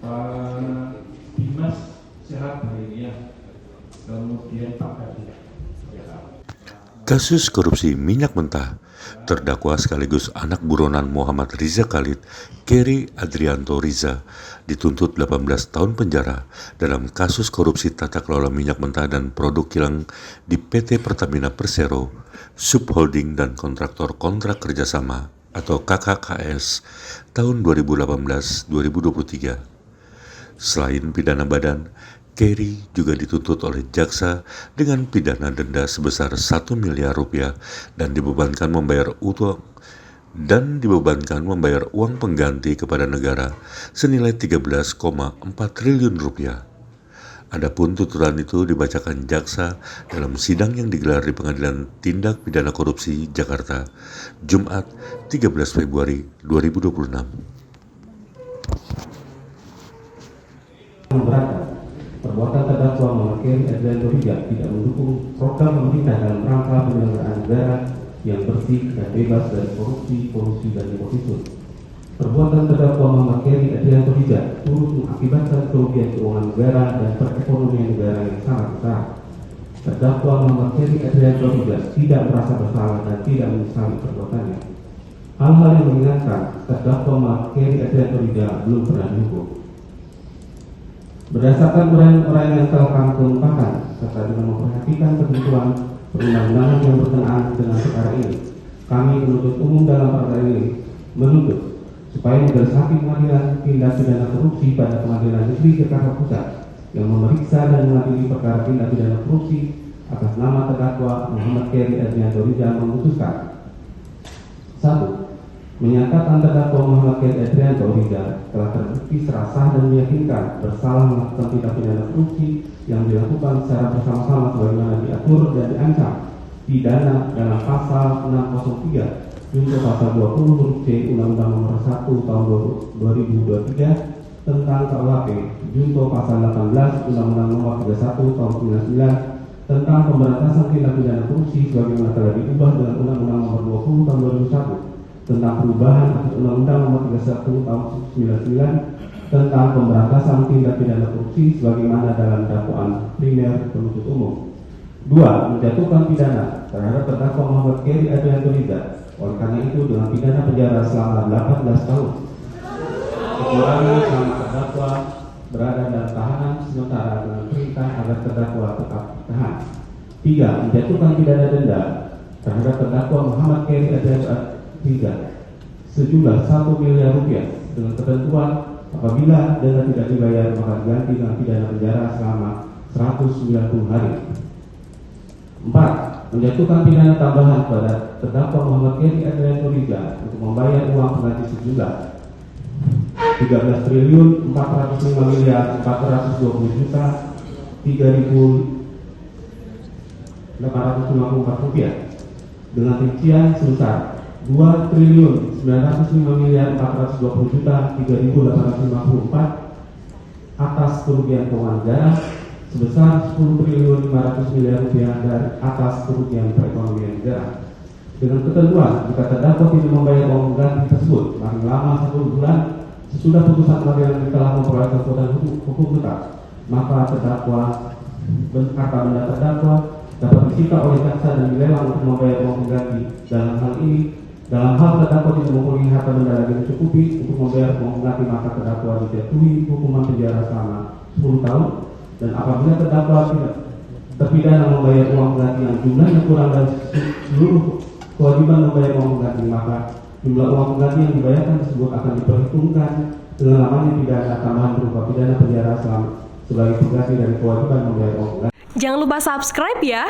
Pak Dimas sehat hari ini ya. Kemudian Pak Hadi. Kasus korupsi minyak mentah, terdakwa sekaligus anak buronan Muhammad Riza Khalid, Keri Adrianto Riza, dituntut 18 tahun penjara dalam kasus korupsi tata kelola minyak mentah dan produk kilang di PT Pertamina Persero, Subholding dan Kontraktor Kontrak Kerjasama atau KKKS tahun 2018-2023. Selain pidana badan, Keri juga dituntut oleh jaksa dengan pidana denda sebesar 1 miliar rupiah dan dibebankan membayar uang pengganti kepada negara senilai 13,4 triliun rupiah. Adapun tuntutan itu dibacakan jaksa dalam sidang yang digelar di Pengadilan Tindak Pidana Korupsi Jakarta, Jumat 13 Februari 2026. Perbuatan terdakwa Muhammad Keri Adrianto Riza tidak mendukung program pemerintah dalam rangka penyelenggaraan negara yang bersih dan bebas dari korupsi, kolusi, dan nepotisme. Perbuatan terdakwa Muhammad Keri Adrianto Riza turut mengakibatkan kerugian keuangan negara dan perekonomian negara yang sangat besar. Terdakwa Muhammad Keri Adrianto Riza tidak merasa bersalah dan tidak menyesali perbuatannya. Hal-hal yang mengingatkan terdakwa Muhammad Keri Adrianto Riza belum pernah dihukum. Berdasarkan uraian yang telah kami kemukakan, serta dengan memperhatikan ketentuan perundang-undangan yang berkenaan dengan perkara ini, kami penuntut umum dalam perkara ini menuntut supaya Majelis Hakim Pengadilan Tindak Pidana Korupsi pada Pengadilan Negeri Jakarta Pusat yang memeriksa dan mengadili perkara tindak pidana korupsi atas nama terdakwa Muhammad Keri Adrianto Riza memutuskan: 1. Menyatakan terdakwa Muhammad Keri Adrianto Riza telah terbukti secara sah dan meyakinkan bersalah melakukan tindak pidana korupsi yang dilakukan secara bersama-sama sebagaimana diatur dan diancam pidana dalam pasal 603 junto pasal 20 huruf C Undang-Undang Nomor 1 Tahun 2023 tentang KUHP, junto pasal 18 Undang-Undang Nomor 31 Tahun 99 tentang pemberantasan tindak pidana korupsi sebagaimana telah diubah dengan Undang-Undang Nomor 20 Tahun 2001 tentang perubahan atas Undang-Undang Nomor 31 Tahun 99 tentang pemberantasan tindak pidana korupsi sebagaimana dalam dakwaan primer penuntut umum. 2. Menjatuhkan pidana terhadap terdakwa Muhammad Keri Adrianto Riza. Oleh karena itu dengan pidana penjara selama 18 tahun. Kekurangan selama terdakwa berada dalam tahanan sementara dengan perintah agar terdakwa tetap ditahan. 3. Menjatuhkan pidana denda terhadap terdakwa Muhammad Keri Adrianto Riza sejumlah 1 miliar rupiah dengan ketentuan apabila denda tidak dibayar maka diganti dengan pidana penjara selama 190 hari. 4. Menjatuhkan pidana tambahan pada terdakwa Muhammad Keri Adrianto Riza untuk membayar uang pengganti sejumlah 13 triliun 405 miliar 420 juta 3.854 rupiah dengan rincian sebesar 2 triliun 905 miliar 420 juta 3.854 atas kerugian keuangan negara sebesar 10 triliun 500 miliar rupiah dari atas kerugian perekonomian negara. Dengan ketentuan jika terdakwa tidak membayar uang pengganti tersebut paling lama 1 bulan sesudah putusan pengadilan telah memperoleh kekuatan hukum tetap, maka terdakwa harta benda terdakwa dapat disita oleh jaksa dan dilelang untuk membayar uang pengganti. Dalam hal terdakwa tidak mempunyai harta benda lagi mencukupi untuk membayar uang pengganti, maka terdakwa dijatuhi hukuman penjara selama 10 tahun. Dan apabila terdakwa tidak terpidana membayar uang pengganti yang jumlahnya kurang dari seluruh kewajiban membayar uang pengganti, maka jumlah uang pengganti yang dibayarkan tersebut akan diperhitungkan dengan lamanya pidana tambahan berupa pidana penjara selama sebagai pengganti dari kewajiban membayar uang pengganti. Jangan lupa subscribe ya.